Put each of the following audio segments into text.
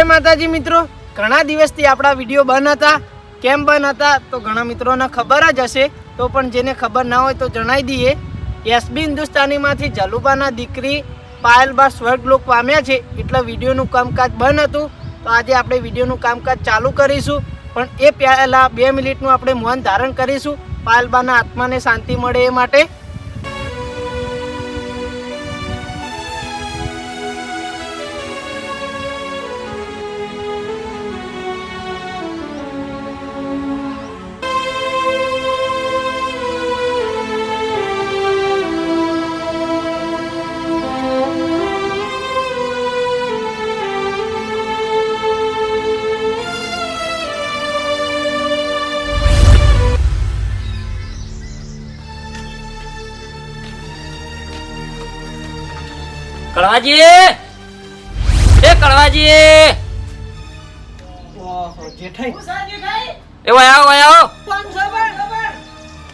માતાજી મિત્રો, ઘણા દિવસથી આપણા વિડીયો બંધ હતા. કેમ બંધ હતા તો ઘણા મિત્રોને ખબર જ હશે, તો પણ જેને ખબર ના હોય તો જણાવી દઈએ. એસબી હિન્દુસ્તાનીમાંથી જલુબાના દીકરી પાયલબા સ્વર્ગલોક પામ્યા છે, એટલે વિડીયોનું કામકાજ બંધ હતું. તો આજે આપણે વિડીયોનું કામકાજ ચાલુ કરીશું, પણ એ પહેલાં 2 મિનિટનું આપણે મૌન ધારણ કરીશું પાયલબાના આત્માને શાંતિ મળે એ માટે. કળવાજી, એ કળવાજી, ઓહો જેઠાઈ, એ ઓય આવો, ઓય આવો,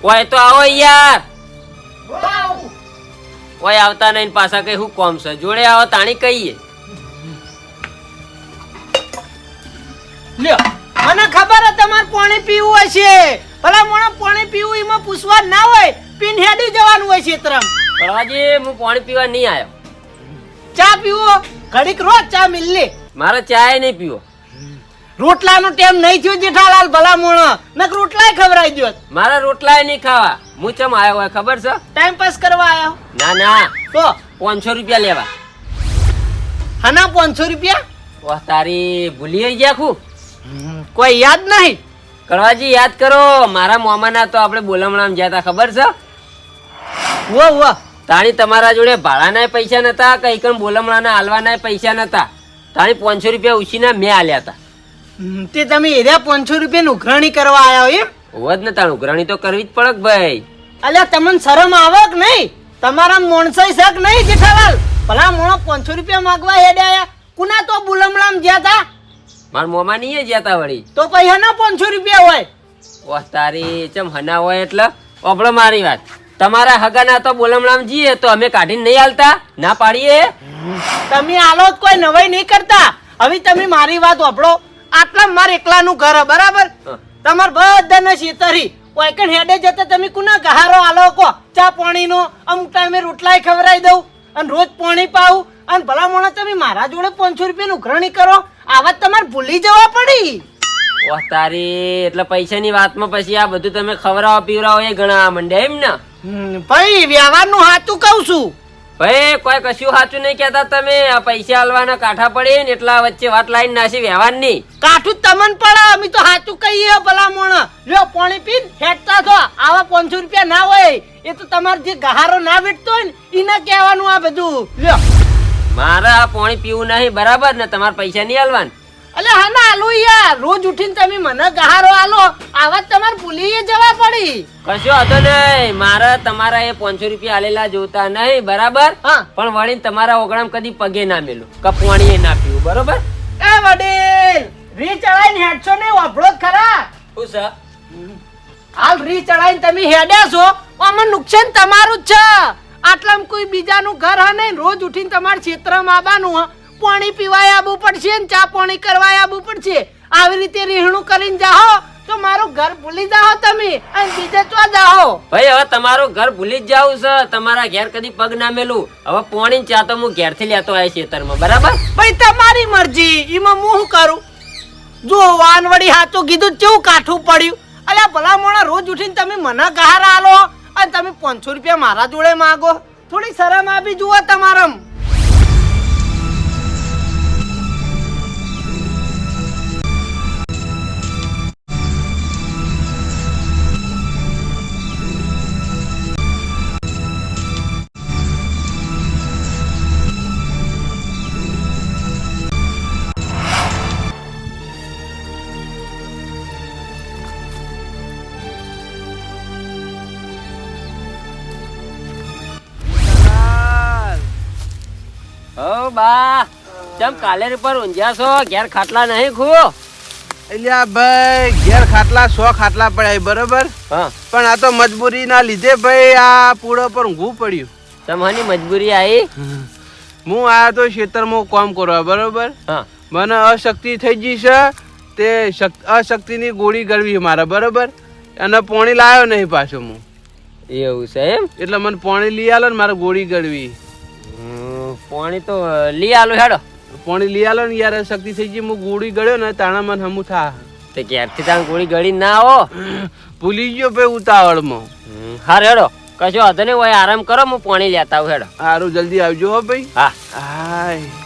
ઓય તો આવો યાર. ઓય આવતા નહીં પાછા કઈ હું કોમ છે, જોડે આવો તાણી કહીએ. લ્યો, મને ખબર હે તમારે પાણી પીવું હશે. ભલા મોણા પાણી પીવું એમાં પૂછવા ના હોય, પીન હેડી જવાનું હોય છે. કળવાજી, હું પાણી પીવા નહીં આવ્યો. ચા પીવો, ઘડીક રોજ ચા મિલલે. મારે ચાય નહીં પીવો. રોટલાનો ટાઈમ નહીં થયો જેઠાલાલ, ભલા મોણા નક રોટલાય ખવરાઈ દ્યો. મારા રોટલાય નહીં ખાવા. હું ચમ આવ્યો હોય ખબર છે? ટાઈમ પાસ કરવા આવ્યો. ના ના, તો 500 રૂપિયા લેવા. હના 500 રૂપિયા? ઓહ તારી ભૂલી ગયા ખું. કોઈ યાદ નહીં? કળવાજી યાદ કરો, મારા મોમાના તો આપણે બોલમણામ ગયા હતા ખબર છે? વો વો, તાણી તમારા જોડે ભાડાના પૈસા નતા, કઈ કણ બોલમણાના હાલવાના પૈસા નતા. તાણી 500 રૂપિયા ઉછીના મેં આલ્યા હતા. તે તમે એર્યા 500 રૂપિયા ઉઘરાણી કરવા આવ્યા એમ? હોત ને તાણ ઉઘરાણી તો કરવી જ પડે કે ભાઈ. અલ્યા તમને શરમ આવે કે નહીં? તમારા મોણસાઈ શક નહીં જેઠાલાલ? ભલા મોણો 500 રૂપિયા માંગવા હેડ્યા. કુના તો બુલમણામ ગયા તા? મારા મોમા નહીં જ્યાં તા વળી. તો પછી હના 500 રૂપિયા હોય? ઓહ તારી ચમ હના હોય એટલે ઓપડો મારી વાત. તમારા હગાના તો બોલમણામ જઈએ તો અમે કાઢીને નહીં હાલતા, ના પાડીએ. તમે આલો કોઈ નવાઈ નહીં કરતા. હવે તમે મારી વાત વાપરો. આટલા માર એકલાનું ઘર હે, બરાબર? તમાર બધાને શેતરી ઓયકણ હેડે જતા તમે કુના ગહારો આલો કો? ચા પાણીનો અમુક ટાઈમે રોટલાય ખવરાઈ દઉં અને રોજ પાણી પાવું, અને ભલા મોણા તમે મારા જોડે 500 રૂપિયાની ઉઘરાણી કરો. આવા તમારે ભૂલી જવા પડી. ઓહ તારી, એટલે પૈસાની વાતમાં પછી આ બધું તમે ખવડાવો પીવડાવો એ ગણાવા માંડ્યા એમ ને? ભાઈ વ્યવહારનું હાચું કહું છું. ભાઈ કોઈ કશું સાચું નહીં કહેતા તમે. આ પૈસા આલવાના કાંઠા પડે ને એટલા વચ્ચે વાત લાઈન નાસી વ્યવહાર ની. કાઠું તમને પડે, અમે તો હાચું કહીએ ભલા મોણા. લ્યો પાણી પીન હેડતા છો. આવા 500 રૂપિયા ના હોય, એ તો તમારે જે ગહારો ના વેઠતો હોય ને એને કહેવાનું આ બધું. લ્યો, મારે આ પાણી પીવું નહીં, બરાબર ને? તમારે પૈસા નહીં આલવાન. અલે હા ના આલો યાર, રોજ ઉઠીને તમે મને ગહારો આલો, આવા તમારે ભૂલી જવા પડી. કશો હતો નહીં. મારે તમારા એ 500 રૂપિયા આલેલા જોતા નહીં, બરાબર? હા. પણ વળી તમારા ઓગણામ કદી પગે ના મેલું, કપવાણી એ ના પીવું, બરોબર? એ વડીલ, રી ચડાઈને હેડશો ને વાપરો જ ખરા. શું છે? હાલ રી ચડાઈને તમે હેડ્યા છો, આમાં નુકસાન તમારું જ છે. આટલામાં કોઈ બીજાનું ઘર હે નહીં, રોજ ઉઠીને તમારે ક્ષેત્રમાં આવવાનું હે, પાણી પીવાય આવવું પડશે ને ચા પાણી કરવાય આવવું પડશે. આવી રીતે રીહણું કરીને જાઓ તો મારું ઘર ભૂલી જાઓ તમે, અને બીજે ચો જાઓ. ભાઈ હવે તમારું ઘર ભૂલી જ જાવું છે. તમારા ઘેર કદી પગ ના મેલું. હવે પાણી ચા તો હું ઘેરથી લેતો આવ્યો ખેતરમાં, બરાબર? ભાઈ તમારી મરજી, એમાં હું શું કરું? જો વાનવડી હાચું કીધું, કેવું કાઠું પડ્યું. અલ્યા ભલા મોણા, રોજ ઉઠીને તમે મને ગહારા આલો અને તમે 500 રૂપિયા મારા જોડે માંગો. થોડી શરમ આપી જુઓ તમારમ. ઓ બા, ચમ કાલેર પર ઊંઝ્યા છો? ઘેર ખાટલા નહીં ખો? અલ્યા ભાઈ, ઘેર ખાટલા 100 ખાટલા પડ્યા બરોબર, હા, પણ આ તો મજબૂરી ના લીધે ભાઈ આ પૂળો પર ઊંઘવું પડ્યું. તમારી મજબૂરી આવી? હું આયો તો ખેતરમાં કામ કરવા બરોબર, હા, મને અશક્તિ થઈ ગઈ છે તે અશક્તિની ગોળી ગળવી મારે બરોબર અને પોણી લાવ્યો નહીં પાછો હું એવું છે એમ? એટલે મને પોણી લઈ આલો ને મારે ગોળી ગળવી પાણી તો લઈ આલો હેડો. પોણી લઈ આલો ને યાર શક્તિ થઈ ગઈ હું ગોળી ગળ્યો ને તાણા મને હમું થા તે ક્યારથી તાણ ગોળી ગળી ના આવો. ભૂલી ગયો ભાઈ ઉતાવળમાં. હાર હેડો કશો વાંધો નહીં હોય આરામ કરો હું પાણી લેતા આવું હેડો. સારું જલ્દી આવજો હો ભાઈ. હા હાય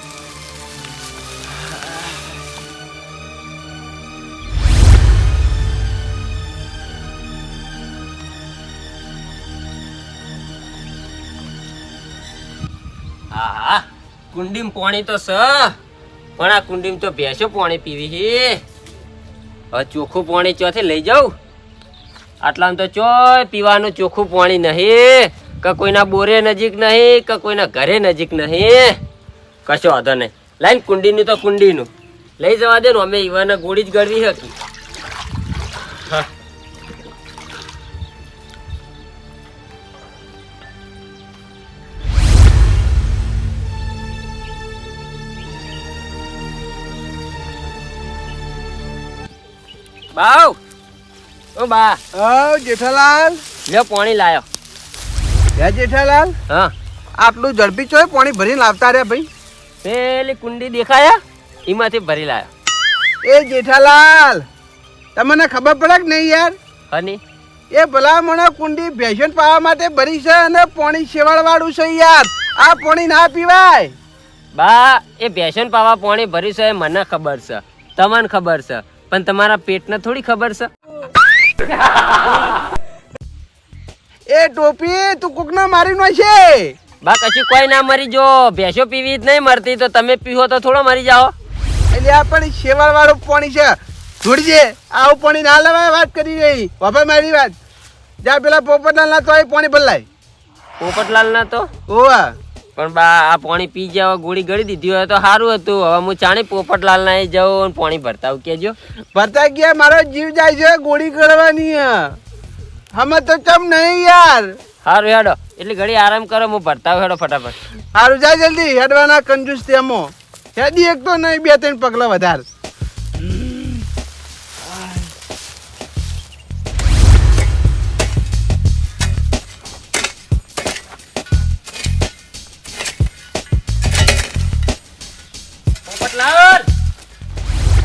હા હા કુંડીમાં પાણી તો સ પણ આ કુંડીમાં તો ભેંસો પાણી પીવી છે. હવે ચોખ્ખું પાણી ચોથી લઈ જાઉં? આટલામાં તો ચોય પીવાનું ચોખ્ખું પાણી નહીં કે કોઈના બોરે નજીક નહીં કે કોઈના ઘરે નજીક નહીં. કશો વાંધો નહીં લાઈન કુંડીનું તો કુંડીનું લઈ જવા દે ને અમે ઈવાને ગોળી જ ગળવી હતી. હા બાવ ઓ બા જેઠાલાલ લ્યો પાણી લાયો. હે જેઠાલાલ હા આટલું ઝડપી ચોય પાણી ભરીને લાવતા રહ્યા ભાઈ. પેલી કુંડી દેખાયા એમાંથી ભરી લાયો. એ જેઠાલાલ તમને ખબર પડે કે નહીં યાર હની એ ભલામણ કુંડી ભેંસન પાવા માટે ભરી છે અને પાણી શેવાળ વાળું છે યાર. આ પાણી ના પીવાય. બા એ ભેંસન પાવા પાણી ભરી છે એ મને ખબર છે તમને ખબર છે પણ તમારા પેટને થોડી ખબર છે. એ ટોપી તું કોકને મારી નો છે. બા કશું કોઈ ના મરી જો ભેંસો પીવી જ નહીં મરતી તો તમે પીવો તો થોડો મરી જાઓ. એટલે આ પણ શેવાળ વાળું પાણી છે જોડજે. આવું પાણી ના લેવાય વાત કરી રહી બાપા મારી વાત. જા પેલા પોપટલાલ ના તો પાણી બદલાય. પોપટલાલ ના તો ઓવા પણ બા આ પાણી પી જાવ ગોળી ગળી દીધી હોય તો સારું હતું. હવે હું ચાણી પોપટલાલ ના જાઉં પાણી ભરતા આવું કેજો. ભરતા ગયા મારો જીવ જાય છે ગોળી કરવાની. હમે તો ચમ નહીં યાર. સારું હેડો એટલે ઘડી આરામ કરો હું ભરતા આવું હેડો ફટાફટ. સારું જાય જલ્દી હેડવાના કંજૂસ તેમો હેડી એક તો નહીં 2-3 પગલા વધારે. પોપટલાલ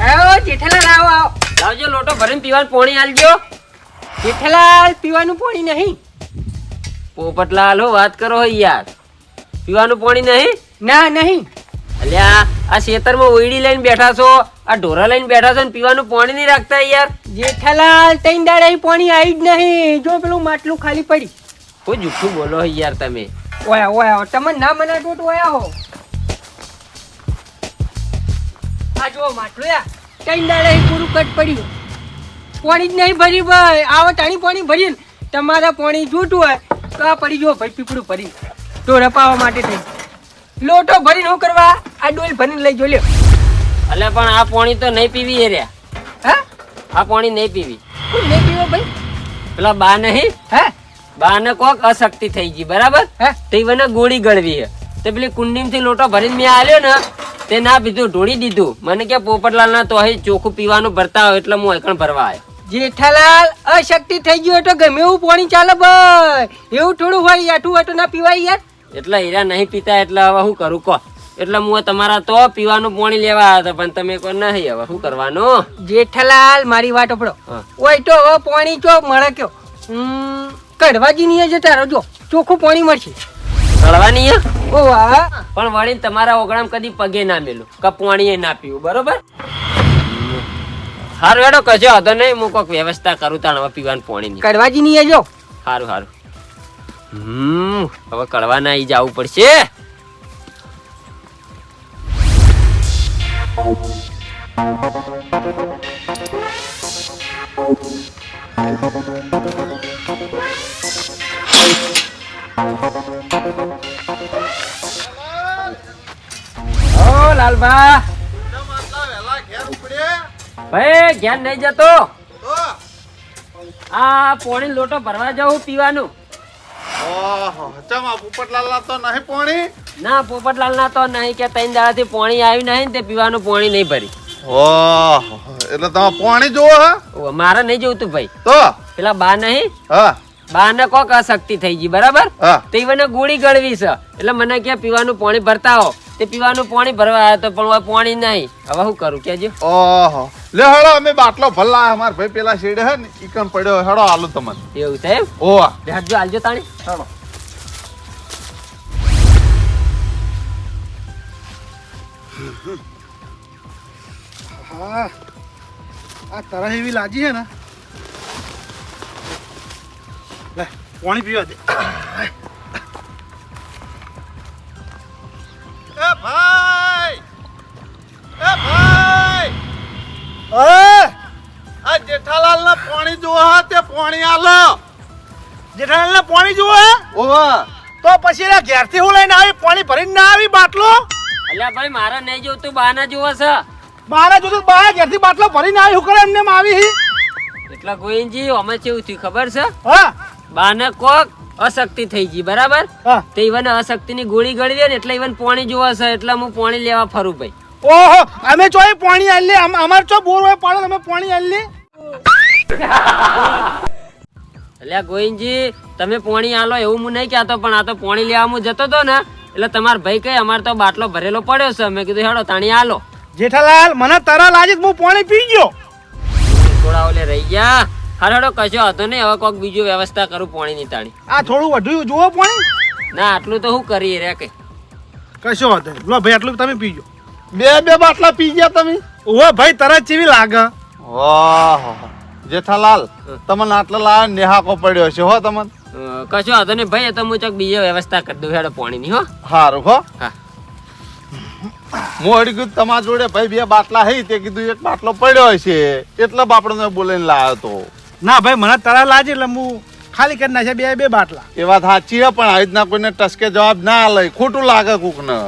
આવો જેઠાલાલ આવો આવો. લાવજો લોટો ભરીને પીવાનું પાણી આલજો. જેઠાલાલ પીવાનું પાણી નહીં. પોપટલાલ હો વાત કરો હો યાર પીવાનું પાણી નહીં? ના નહીં. અલ્યા આ ખેતરમાં ઓયડી લઈને બેઠા છો આ ઢોરા લઈને બેઠા છો ને પીવાનું પાણી નહીં રાખતા યાર. જેઠાલાલ તૈન દાડે પાણી આવી જ નહીં. જો પેલું માટલું ખાલી પડી. કોઈ જુઠ્ઠું બોલો હો યાર તમે. ઓયા ઓયા તમે ના મનાતો તો ઓયા હો. આ જો માટલું યા તૈન દાડે પૂરું કટ પડ્યું. પાણી જ નહીં ભરી ભાઈ. આવો તાણી પાણી ભરીને તમારા પાણી જોતું હોય તો આ પડી જો ભાઈ પીપળું ભરી તો રપાવા માટે થઈ લોટો ભરીને શું કરવા આ ડોલ ભરીને લઈ જો લ્યો. અલ્યા પણ આ પાણી તો નહીં પીવી એ રહ્યા. હા આ પાણી નહીં પીવી. કોઈ નહીં પીવો ભાઈ. પેલા બા નહીં હે બા ને કોક અશક્તિ થઈ ગઈ બરાબર હે તે મને ગોળી ગળવી છે તે પેલી કુંડીમાંથી લોટો ભરીને મેં આલ્યો ને તે ના પીધું ઢોળી દીધું. મને કે પોપટલાલ ના તો અહીં ચોખ્ખું પીવાનું ભરતા હોય એટલે હું એકણ ભરવા આવ્યો. જેઠાલાલ અશક્તિ થઈ ગયો તો ગમે એવું પાણી ચાલે ભાઈ. એવું થોડું હોય આટલું હોય તો ના પીવાય યાર. એટલે હીરા નહીં પીતા એટલે હવે શું કરું કહો. એટલે હું તમારા તો પીવાનું પાણી લેવા આવ્યા હતા પણ તમે કોઈ નહીં હવે શું કરવાનું. જેઠાલાલ મારી વાત ઓપડો હા. ઓય તો હવે પાણી ચો મળે કયો કડવાજી ની જતા રહો ચોખ્ખું પાણી મળશે. કળવાની હે? ઓ વાહ પણ વળી તમારા ઓગણામ કદી પગે ના મેલું કે પાણી ના પીવું બરોબર. સારું હેડો કશો હતો નહીં હું કોઈક વ્યવસ્થા કરું તાણ હવે પીવાનું પાણીની. કડવાજી ની જો સારું સારું. હવે કળવા ના ઈ જવું પડશે. ઓ લાલબા ભાઈ જ્ઞાન નહીં જતો. આ પોણી લોટો ભરવા જાઉં પીવાનું. ઓહો ચમ આ પોપટલાલના તો નહીં પોણી ના પોપટલાલ ના તો નહીં કે 3 દાડાથી પાણી આવ્યું નહીં ને તે પીવાનું પાણી નહીં ભરી. ઓહો એટલે તમે પોણી જોવો હે ઓ, મારે નહીં જોતું ભાઈ. તો પેલા બા નહીં, હા બા ને કોક અશક્તિ થઈ ગઈ બરાબર, હા તો ઈવને ગોળી ગળવી છે એટલે મને કે પીવાનું પાણી ભરતા હો. તે પીવાનું પાણી ભરવા આવ્યો તો પણ હવે પાણી નહીં. હવે શું કરું કેજો. ઓહો લે હેડો અમે બાટલો ભરલા અમાર ભાઈ પેલા શેડે હે ને ઈકન પડ્યો હેડો આલુ તમને. એવું છે એમ? ઓવા હાલજો હાલજો તાણી. હેડો હા આ તરહ એવી લાજી છે ને લે પાણી પીવા દે. એ ભાઈ આ જેઠાલાલ ના પાણી જોવો હે તે પાણી આલો. જેઠાલાલને પાણી જુઓ હે? ઓવા તો પછી એના ઘેરથી હું લઈને આવી પાણી ભરીને ના આવી બાટલો અલ્યા ભાઈ મારે નહીં જોતું, બા ના જોવે છે. બારા જોતું બારા ઘેરથી બાટલો ભરીને આવી હું કરે એમને એમ આવી હી? એટલા ગોવિંદજી અમે કેવું થયું ખબર છે? હા બાને કોક અશક્તિ થઈ ગઈ બરાબર, હા તે ઈવન અશક્તિ ની ગોળી ગળવી ને એટલે ઈવન પાણી જોવે છે એટલે હું પાણી લેવા ફરું ભાઈ. ઓહો અમે ચોય પાણી આલી અમાર ચો બોર હોય પાડો તમે પાણી આલી. એટલે ગોવિંદજી તમે પાણી આલો એવું હું નહીં કહેતો, પણ આ તો પાણી લેવા હું જતો હતો ને એટલે તમાર ભાઈ કઈ અમારે તો બાટલો ભરેલો પડ્યો છે. મેં કીધું હેડો તાણી આલો. જેઠાલાલ મને તરા લાજી હું પાણી પી ગયો. થોડા ઓલે રહી ગયા. હારો હેડો કશો હતો નહીં, હવે કોઈક બીજું વ્યવસ્થા કરું પાણી ની તાણી. આ થોડું વધુ જુઓ પાણી. ના આટલું તો શું કરીએ રે કે. કશો વાંધો નહીં. લો ભાઈ આટલું તમે પીજો. બે બાટલા પી ગયા તમે. ઓહો ભાઈ તરત ચેવી લાગે. ઓહો જેઠાલાલ તમને આટલા લાયા નેહાકો પડ્યો છે હો તમને. કશો હતો ને ભાઈ, એ તો હું ચોક બીજો વ્યવસ્થા કરી દઉં હેડો પાણી ની. હો હારું હો. હા હું હડી કીધું તમારા જોડે ભાઈ 2 બાટલા હઈ તે કીધું એક બાટલો પડ્યો છે એટલે બાપડો બોલાઈને લાવ્યો તો. ના ભાઈ મને તરા લાજી એટલે હું ખાલી કરી નાખ્યા બે બાટલા. એ વાત સાચી હે પણ આવી રીતના કોઈને ટસકે જવાબ ના લે, ખોટું લાગે કોક ને.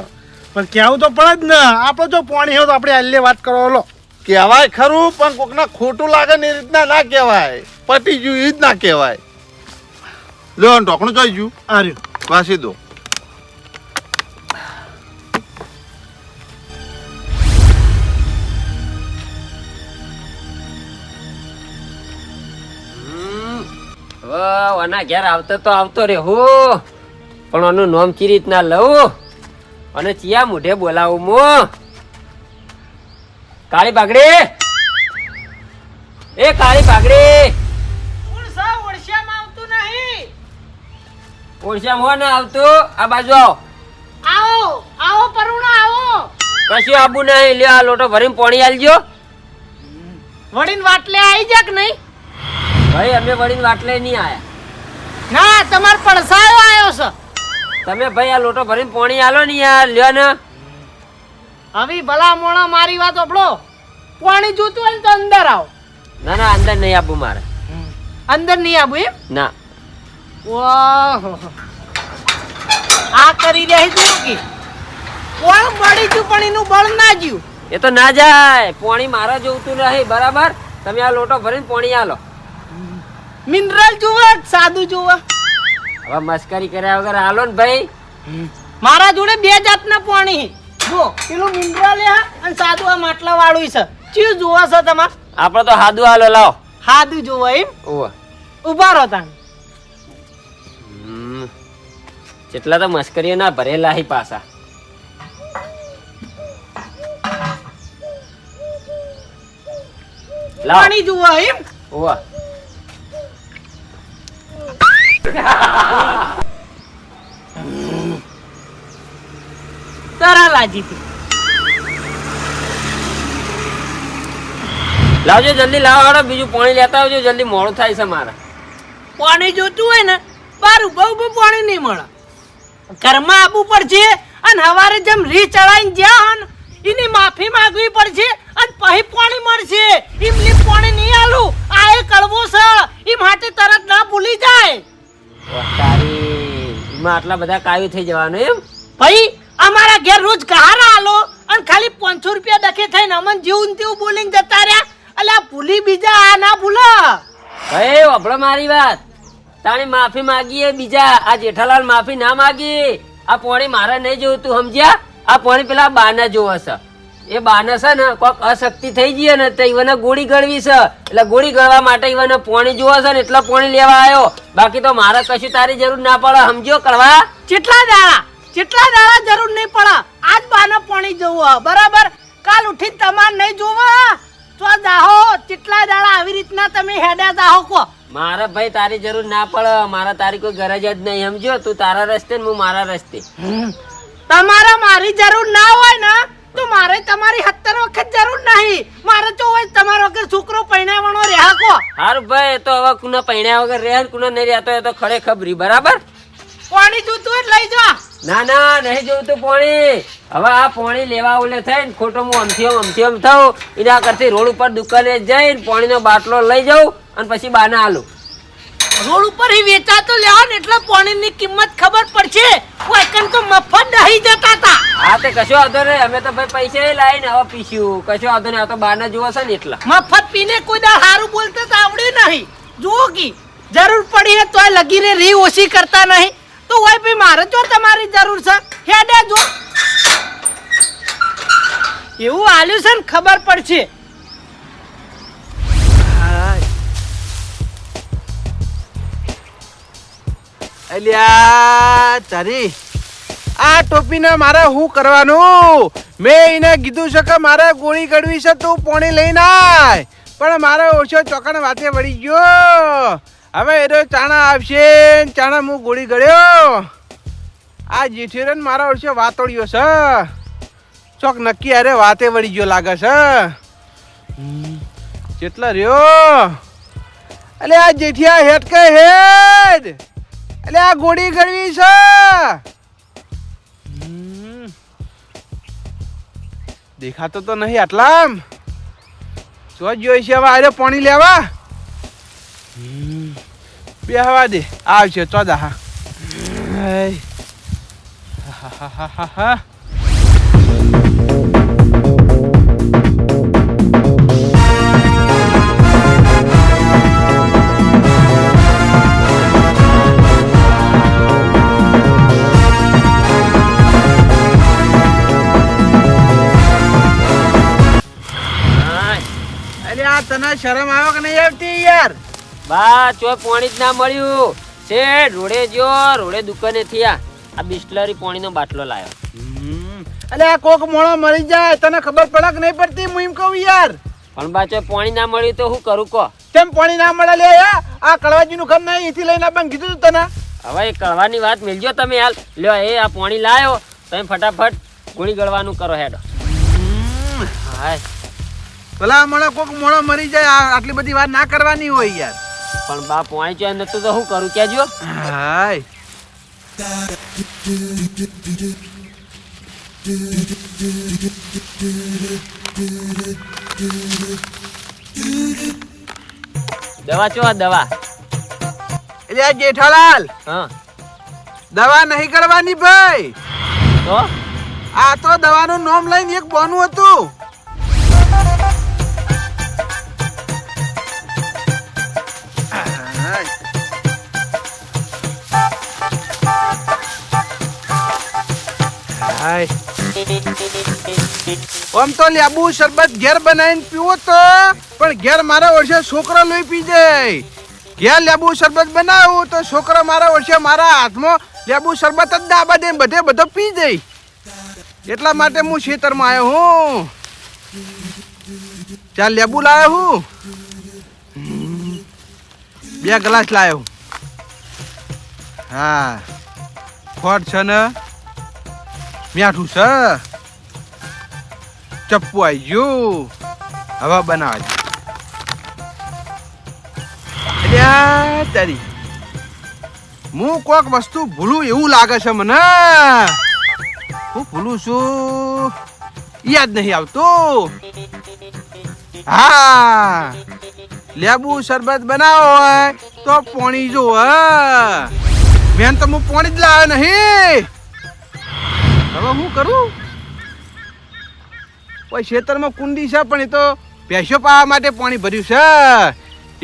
પણ કેવું તો પડે જ ને, આપણે જો પાણી હોય તો આપણે આલ્લે વાત કરો. લો કહેવાય ખરું પણ કોક ને ખોટું લાગે ને એ રીતના ના કહેવાય. પટી ગયું એ જ ના કહેવાય. લ્યો ઢોકણું જોઈ ગયું આ રહ્યું. વાસી દો. આના ઘેર આવતો રે હો, પણ આનું નામ ચી રીતના લઉં અને ચિયા મુઢે બોલાવું મો. કાળી પાઘડી, એ કાળી પાઘડી. ઓળશ્યામાં હો ને આવતું, આ બાજુ આવો. કશું આબુ નહીં. લ્યો આ લોટો ભરીને પાણી આલજો. વડીન વાટલે આવી જા કે નહીં? ભાઈ અમે વળીને વાટલે નહીં આયા. ના તમાર પડસાયો આવ્યો છે. તમે ભાઈ આ લોટો ભરીને પાણી આલો ને યાર. લ્યો ને હવે ભલા મોણા મારી વાત ઓપડો. પાણી જોતું હોય ને તો અંદર આવો. ના ના અંદર નહીં આબુ મારે. અંદર નહીં આવું એમ? ના ઓહો આ કરી રહી તું કે કોણ બળી ગયું પણ એનું બળ ના જ્યું. એ તો ના જાય. પાણી મારે જોવતું નહીં બરાબર. તમે આ લોટો ભરીને પાણી આલો. મિનરલ જુઓ સાદું જુઓ. હવે મસ્કરી કર્યા વગર આલો ને ભાઈ. મારા જોડે 2 જાતના પાણી જો પેલું મિનરલ અને સાદું આ માટલા વાળું છે. ચીજ જુઓ છો તમાર? આપડે તો હાદુ આલો લાવો. સાદું જુઓ એમ? ઓવા ઉભા રહો તાણ. જેટલા તો મસ્કરીઓ ના ભરેલા હી પાછા. લાવો. પાણી જુઓ એમ? ઓવા તરા લાજી હતી. લાવજો જલ્દી લાવો. હાડો બીજું પાણી લેતા આવજો જલ્દી, મોડું થાય છે મારે. પાણી જોતું હોય ને બાર ઉભા ઉભા પાણી નહીં મળે. ઘરમાં આવવું પડશે અને હવારે જેમ રી ચડાઈને જ્યાં એની માફી માંગવી પડશે અને પછી પાણી મળશે. એમલી પાણી નહીં આલું આ એ કડવો છે એ માટે તરત ના ભૂલી જાય. તારી એમાં આટલા બધા કાયું થઈ જવાનું એમ? ભાઈ અમારા ઘેર રોજ કહારા આલો અને ખાલી 500 રૂપિયા દખે થઈને અમન જેવું ને તેવું બોલીને જતા રહ્યા. અલ્યા ભૂલી બીજા આ ના ભૂલો. ભાઈ વાપરો મારી વાત. તાણી માફી માંગીએ બીજા. આ જેઠાલાલ માફી ના માગી. આ પોણી મારે નહીં જોવું, તું સમજ્યા? આ પોણી પેલા બાના જોવે છે. એ બાના છે ને કોક અશક્તિ થઈ ગઈ ને તો ઈવને ગોળી ગળવી છે, એટલે ગોળી ગળવા માટે ઈવને પોણી જોવે છે ને એટલે પોણી લેવા આવ્યો. બાકી તો મારે કશું તારી જરૂર ના પડે, સમજ્યો કળવા? કેટલા દાડા જરૂર નહીં પડે. આજ બાને પાણી જોવું બરાબર. કાલ ઉઠીને તમારે નહીં જોવા તો દાહો કેટલા દાડા આવી રીતના તમે હેડ્યા દાહો કો. મારે ભાઈ તારી જરૂર ના પડે, મારા તારી કોઈ ગરજ જ નહીં, સમજ્યો? તું તારા રસ્તે ને હું મારા રસ્તે. તમારે મારી જરૂર ના હોય ને તો મારે તમારી 70 વખત જરૂર નહીં. મારે તો હોય તમારો વગર છોકરો પૈણાવવાનો રહ્યા કો. હારું ભાઈ, એ તો હવે કુના પૈણ્યા વગર રહે ને કુના નહીં રહેતો એ તો ખરેખર બરાબર. પાણી જોતું હોય લઈ જા. ના નહીં જોવું તું પોણી. હવે આ પોણી લેવા ઓલે થઈને ખોટો હું અમથી આમ થઉં એના કરતી રોડ ઉપર દુકાને જઈને પોણીનો બાટલો લઈ જાઉં અને પછી બાના આલું. રોડ ઉપર ही વેચાતો લેવા ને એટલે પાણીની કિંમત ખબર પડશે. કોઈકન તો મફત નહીં જતા તા. હા તે કશો વાંધો નહીં, અમે તો ભાઈ પૈસા લાવીને હવે પીશું. કશો વાંધો નહીં, આ તો બાના જોવા છે ને એટલા. મફત પીને કોઈ દા હારું બોલતા તો આવડે નહીં. જુઓ કી જરૂર પડી હે તોય લગીને રી ઓછી કરતા નહીં. તો હોય ભાઈ મારે જો તમારી જરૂર છે હેડે જો એવું આલ્યું છે ને ખબર પડશે. અલ્યા તારી આ ટોપીને મારે શું કરવાનું? મેં એને કીધું છે કે મારે ગોળી ગળવી છે, તું પોણી લઈને આય, પણ મારે ઓછો ચોકણ વાતે વળી ગયો. હવે એનો ચાણા આવશે ને ચાણા હું ગોળી ગળ્યો. આ જેઠીરન મારા ઓછો વાતોડ્યો છે, ચોક નક્કી અરે વાતે વળી ગયો લાગે છે. કેટલા રહ્યો? અલે આ જેઠિયા હેડ કે હેડ, એટલે આ ગોળી ગળવી છે. દેખાતો તો નહીં આટલામ. જો જોઈ છે હવે આરે પાણી લેવા. બે હવા દે આવશે ચોદા. હા તને શરમ આવે કે નહીં આવતી યાર? બા ચો પાણી જ ના મળ્યું. શેઠ રોડે જો રોડે દુકાને થયા આ બિસ્લરી પાણીનો બાટલો લાયો. અલે આ કોક મોણો મળી જાય તને ખબર પડે કે નહીં પડતી? હું એમ કહું યાર. પણ બા ચો પાણી ના મળ્યું તો શું કરું કો? કેમ પાણી ના મળે લે? આ કળવાજી નું ઘર નહીં એથી લઈને આપવાનું કીધું તું તને. હવે એ કળવાની વાત મેલજો તમે હાલ. લ્યો એ આ પાણી લાયો તમે ફટાફટ ગોળી ગળવાનું કરો હેડો. હાય ભલા મળે કોક મોણો મરી જાય, આટલી બધી વાત ના કરવાની હોય યાર. પણ બા પાણી ચો નતું તો શું કરું કેજો? હાય દવા ચો દવા. એટલે આ જેઠાલાલ હા દવા નહીં કરવાની ભાઈ. તો આ તો દવાનું નામ લઈને એક બોનું હતું. આમ તો લેબુ શરબત ઘેર બનાવીને પીવો તો, પણ ઘેર મારા વર્ષે છોકરો લઈ પી જાય. ઘેર લેબુ શરબત બનાવું તો છોકરો મારા વર્ષે મારા હાથમાં લેબુ શરબત જ દાબા દે બધો પી જાય. એટલા માટે હું ખેતરમાં આવ્યો હું. ચાલ લેબુ લાવ્યો હું, 2 ગ્લાસ લાવ્યો. હા ખોટ છે ને મીઠું છે, ચપ્પુ આવી ગયું. હવે બનાવવા તારી હું કોઈક વસ્તુ ભૂલું એવું લાગે છે મને. હું ભૂલું છું યાદ નહીં આવતું. હા લેબુ શરબત બનાવો હોય તો પાણી જો. મેન તો હું પાણી જ લાવે નહીં. હવે હું કરું? કોઈ ખેતરમાં કુંડી છે પણ એ તો ભેંસો પાવા માટે પાણી ભર્યું છે.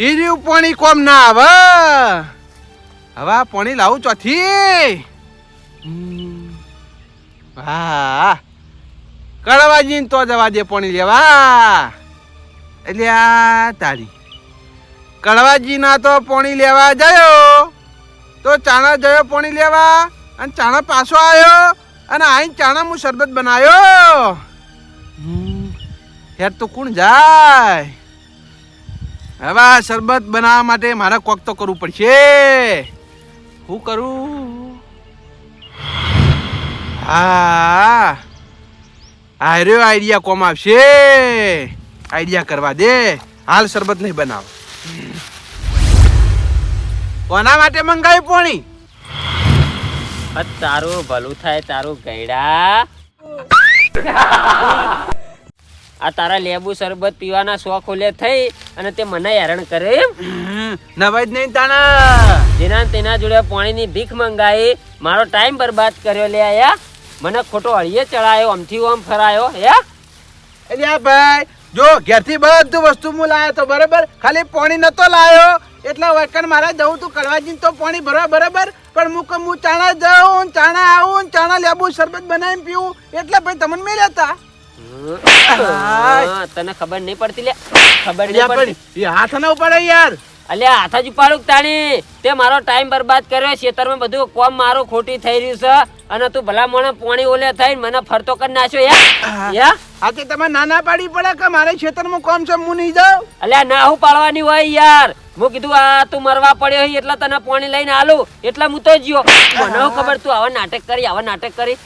એ રહ્યું પાણી કોમ ના આવે. હવે આ પાણી લાવું ચોથી. હા કડવાજી તો જવા દે પાણી લેવા. એટલે આ તારી કડવાજી ના તો પાણી લેવા ગયો તો ચાણા ગયો પાણી લેવા અને ચાણા પાછો આવ્યો અને આઈને ચાણા હું શરબત બનાવ્યો. યાર તો કોણ જાય? હવે આ શરબત બનાવવા માટે મારે કોક તો કરવું પડશે. શું કરું? હા આર્યો આઈડિયા કોમ આવશે. આઈડિયા કરવા દે. હાલ શરબત નહીં બનાવ. કોના માટે મંગાવ્યું પાણી? તારું ભલું થાય તારું ગયડા. આ તારા લેબુ શરબત પીવાના શોખ ઓલે થઈ અને તે મને હેરાન કરે. નવાજ નહીં તાણા. જેના તેના જોડે પાણીની ભીખ મંગાઈ, મારો ટાઈમ બરબાદ કર્યો. લે આયા મને ખોટો હળીએ ચડાયો, આમથી ઓમ ફરાયો. એટલે આ ભાઈ જો ઘેરથી બધું વસ્તુ હું લાયો તો બરાબર, ખાલી પાણી નતો લાયો એટલે વકન મારે જવું તું કડવાજી તો પાણી ભરવા બરાબર. પણ હું ચાણા જાઉં, ચાણા આવું, ચાણા લેબુ શરબત બનાવીને પીવું એટલે ભાઈ તમને મેલ્યા હતા. તને ખબર નહીં પડતી? લે ખબર નહીં પડતી? હાથ ના ઉપાડે યાર. અલ્યા હાથ જ ઉપાડું તાણી. તે મારો ટાઈમ બરબાદ કર્યો. ખેતરમાં બધું કોમ મારું ખોટી થઈ રહ્યું છે અને તું ભલા મને પાણી ઓલે થઈને મને ફરતો કરી નાખ્યો. આજે તમે નાના પાડી પડે કે મારે ખેતરમાં કોમ છે હું નહીં જાઉં. અલ્યા ના હું પાડવાની હોય યાર. હું કીધું આ તું મરવા પડ્યો એટલે તને પાણી લઈને આલું એટલે હું તો જ્યો. મને ખબર તું આવા નાટક કરી, આવા નાટક કરી.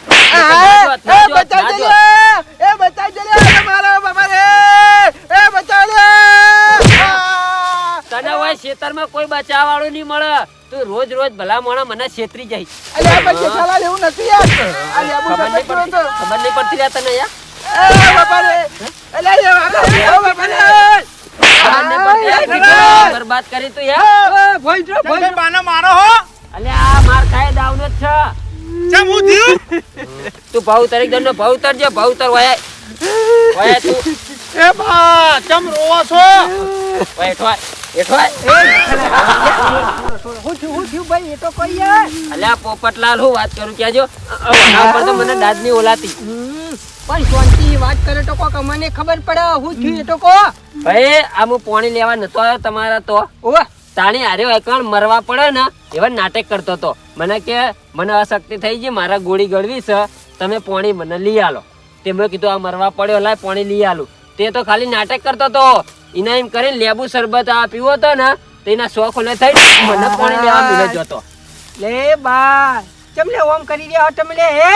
તને હોય ખેતરમાં કોઈ બચાવ વાળું નહીં મળે. તું રોજ રોજ ભલા મોણા મને છેતરી જાય. ખબર નહીં પડતી યાર તને યાર. બરબાદ કરી તું યાર. મારો હો. અલ્યા માર ખાય દાવનો જ છે. તું ભાવતર એકદમ નો ભાવતર જે ભાવતર વયા તું. એ બા ચમ રોવો છો? અલ્યા પોપટલાલ હું વાત કરું ક્યાં જો તો મને દાદની ઓલાતી. પણ શાંતિ વાત કરે તો કોક મને ખબર પડે હું થયું એ તો કો. ભાઈ આ હું પાણી લેવા નતો આવ્યો તમારા તો તાણી હાર્યો એકણ મરવા પડે ને એવા નાટક કરતો હતો. મને કે મને અશક્તિ થઈ ગઈ, મારા ગોળી ગળવી છે, તમે પાણી મને લઈ આલો. તે મેં કીધું આ મરવા પડ્યો લાય પાણી લઈ આલું. તે તો ખાલી નાટક કરતો હતો. એના એમ કરીને લેબુ શરબત આ પીવો હતો ને તેના શોખ ઓલે થઈ મને પાણી લેવા મિલે જતો. લે બા ચમલે ઓમ કરી રહ્યા તમે લે હે.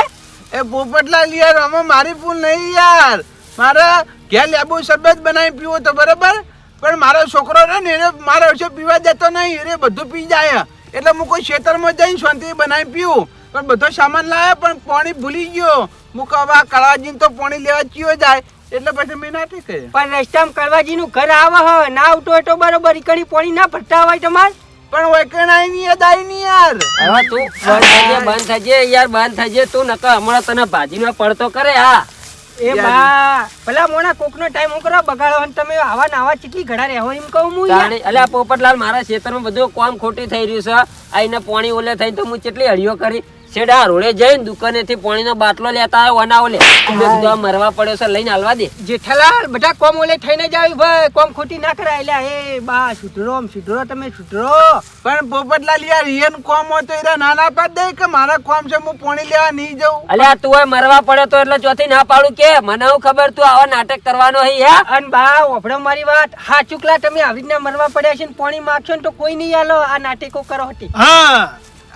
એ પોપટલાલ યાર આમાં મારી ભૂલ નહીં યાર. મારે ઘેર લેબુ શરબત બનાવી પીવો તો બરાબર, પણ મારો છોકરો ને એને મારો વિશે પીવા દેતો નહીં. એ બધું પી જાય એટલે હું કોઈ ખેતરમાં જઈને શાંતિ બનાવી પીવું. પણ બધો સામાન લાવ્યો પણ પાણી ભૂલી ગયો. હું કહવા કળવાજી તો પાણી લેવા ચીયો જાય એટલે પછી મેં નાટક કર્યું. પણ રસ્તામાં કડવાજી નું ઘર આવે હ ના આવતો તો બરોબર ઈકડી પાણી ના ભરતા હોય તમારે. પણ વૈકણાઈ ની યાદ આવી ની યાર. હવે તું બંધ થજે યાર, બંધ થજે તું. નકર હમણાં તને ભાજીનો પડતો કરે. હા એ બા ભલા મોણા કોકનો ટાઈમ હું કરવા બગાડો અને તમે આવા નાવા ચીટલી ઘડા રહેવો એમ કહું હું યાર. અલ્યા પોપટલાલ મારા ખેતરમાં બધું કામ ખોટી થઈ રહ્યું છે. આઈને પાણી ઓલે થઈ તો હું કેટલી હળીઓ કરી. છેડા રોડે જઈને દુકાનેથી પાણીનો બાટલો લેતા આવ્યો વનાવો લે. મરવા પડ્યો છે લઈને હાલવા દે. જેઠાલાલ બધા કોમ ઓલે થઈને જ આવી ભાઈ, કોમ ખોટી ના કરાય. એટલે એ બા સુધરો સુધરો તમે સુધરો. પણ પોપટલાલ યાર ઈયન કોમ હોય તો ઈરા ના ના પાડ દે કે મારા કોમ છે હું પાણી લેવા નહીં જાઉં. અલ્યા તું હોય મરવા પડ્યો તો એટલે ચોથી ના પાડું કે મને હું ખબર તું આવા નાટક કરવાનો હે. અન બા ઓફડો મારી વાત હા ચુકલા તમે આવી રીતના મરવા પડ્યા છે ને પાણી માંગશો ને તો કોઈ નહીં આલો. આ નાટકો કરો હતી. હા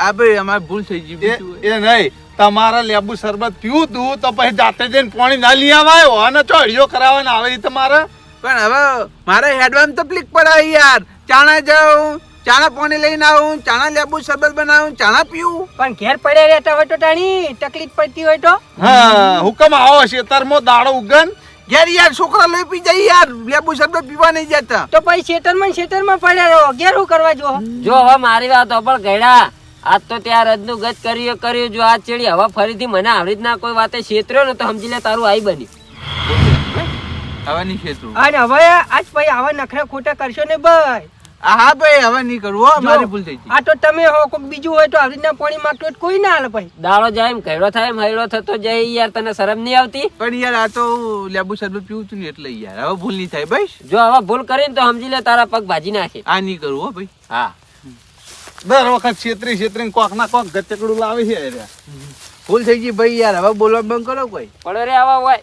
આ ભાઈ અમારી ભૂલ થઈ ગઈ. એ નહીં તમારે લેબુ શરબત પીવું તું તો પછી જાતે જઈને પાણી ના લઈ આવાયો અને ચોળીઓ કરાવવાના આવે એ તમારે. પણ હવે મારે હેડવામાં તકલીફ પડે યાર. ચાણા જાઉં, ચાણા પાણી લઈને આવું, ચાણા લેબુ શરબત બનાવું, ચાણા પીવું. પણ ઘેર પડે રહેતા હોય તો તાણી તકલીફ પડતી હોય તો હા હુકમ આવો ખેતરમાં દાડો ઉગન ઘેર યાર છોકરા લઈ પી જાય યાર. લેબુ શરબત પીવા નહીં જતા તો પછી ખેતરમાં પડ્યા રહો. ઘેર શું કરવા જો હવે મારી વાત પણ ગયડા આજ તો ત્યાં રજનું ગત કર્યું. જો આજ ચડી હવે ફરીથી મને આવી રીતના કોઈ વાતે છેતર્યો ને તો સમજી લે તારું આઈ બની. હવે નહીં ખેતરું. અને હવે આજ પછી આવા નખરા ખોટા કરશો ને ભાઈ. હા ભાઈ હવે નહીં કરવું હો, મારી ભૂલ થઈ ગઈ. આ તો તમે હો કોઈક બીજું હોય તો આવી રીતના પાણી માંગતો હોય તો કોઈ ના હાલે ભાઈ. દાડો જાય એમ ઘેડો થાય એમ હૈડો થતો જાય યાર, તને શરમ નહીં આવતી? પણ યાર આ તો લેબુ શરબત પીવું છું ને એટલે યાર હવે ભૂલ નહીં થાય ભાઈ. જો હવે ભૂલ કરીને તો સમજી લે તારા પગ ભાજી નાખે. આ નહીં કરવું હો ભાઈ. હા દર વખત છેતરી કોક ના કોક ગચકડું લાવે છે અરે. ભૂલ થઈ ગઈ ભાઈ યાર હવે બોલવા બંધ કરો કોઈ. પડો રે આવા હોય.